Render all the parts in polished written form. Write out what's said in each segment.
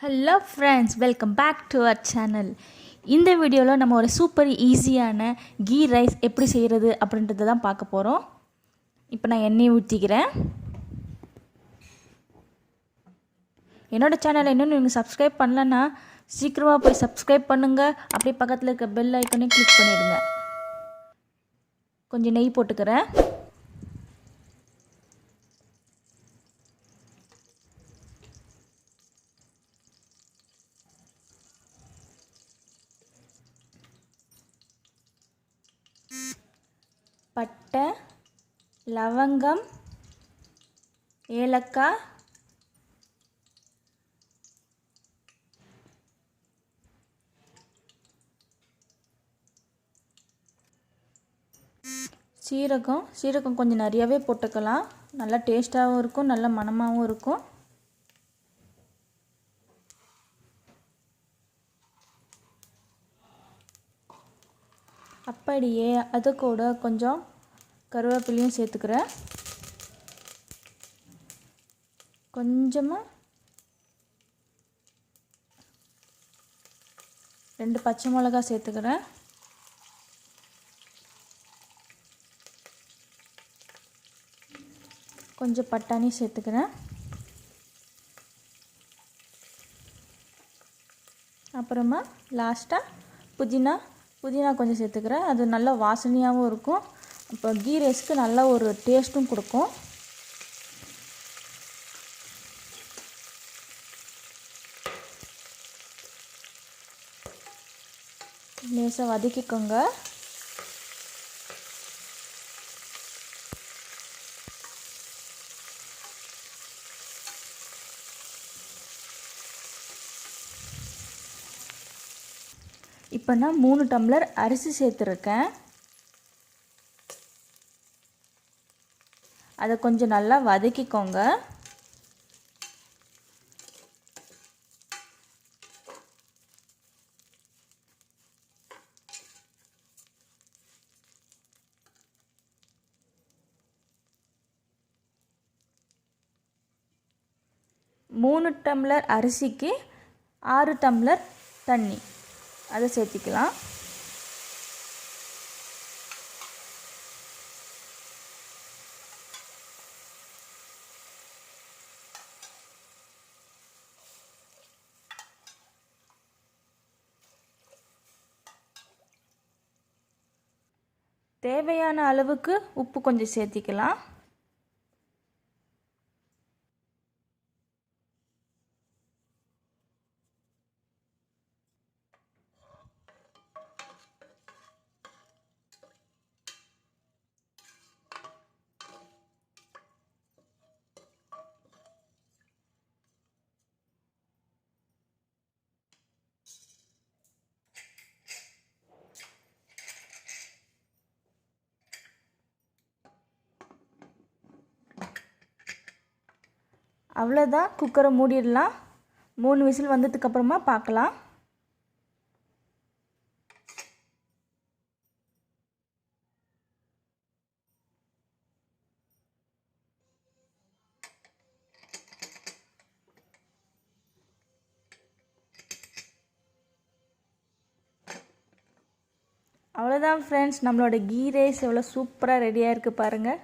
Hello friends, welcome back to our channel. இந்த வீடியோவில் நம்ம ஒரு சூப்பர் ஈஸியான கீ ரைஸ் எப்படி செய்கிறது அப்படின்றத தான் பார்க்க போகிறோம். இப்போ நான் எண்ணெய் ஊற்றிக்கிறேன். என்னோடய சேனலை இன்னும் நீங்கள் சப்ஸ்கிரைப் பண்ணலன்னா சீக்கிரமாக போய் சப்ஸ்கிரைப் பண்ணுங்கள். அப்படியே பக்கத்தில் இருக்க பெல் ஐக்கனையும் கிளிக் பண்ணிவிடுங்க. கொஞ்சம் நெய் போட்டுக்கிறேன். பட்டை, லவங்கம், ஏலக்காய், சீரகம் கொஞ்சம் நிறையவே போட்டுக்கலாம். நல்லா டேஸ்ட்டாகவும் இருக்கும், நல்ல மணமாகவும் இருக்கும். அப்படியே அது கூட கொஞ்சம் கருவேப்பிலையும் சேர்த்துக்கிறேன். கொஞ்சமாக 2 பச்சை மிளகாய் சேர்த்துக்கிறேன். கொஞ்சம் பட்டாணி சேர்த்துக்கிறேன். அப்புறமா லாஸ்ட்டாக புதினா கொஞ்சம் சேர்த்துக்கிறேன். அது நல்ல வாசனையாகவும் இருக்கும். அப்போ கீ ரைஸ்க்கு நல்ல ஒரு டேஸ்ட்டும் கொடுக்கும். லேசாக வதக்கிக்கோங்க. இப்போ நான் 3 டம்ளர் அரிசி சேர்த்துருக்கேன். அதை கொஞ்சம் நல்லா வதக்கிக்கோங்க. மூணு டம்ளர் அரிசிக்கு 6 டம்ளர் தண்ணி அதை சேர்த்திக்கலாம். தேவையான அளவுக்கு உப்பு கொஞ்சம் சேர்த்திக்கலாம். அவ்வளோதான், குக்கரை மூடிடலாம். 3 விசில் வந்ததுக்கப்புறமா பார்க்கலாம். அவ்வளோதான் ஃப்ரெண்ட்ஸ், நம்மளோட கீ ரைஸ் எவ்வளோ சூப்பராக ரெடியாக இருக்குது பாருங்கள்.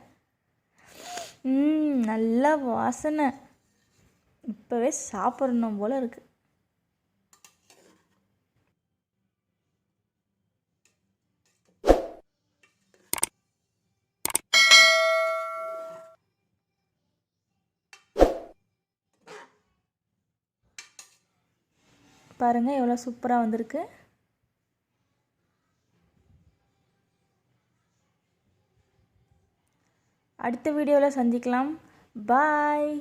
நல்ல வாசனை, இப்போவே சாப்பிடணும் போல் இருக்குது. பாருங்கள் எவ்வளோ சூப்பராக வந்திருக்கு. அடுத்த வீடியோவில் சந்திக்கலாம். பாய்.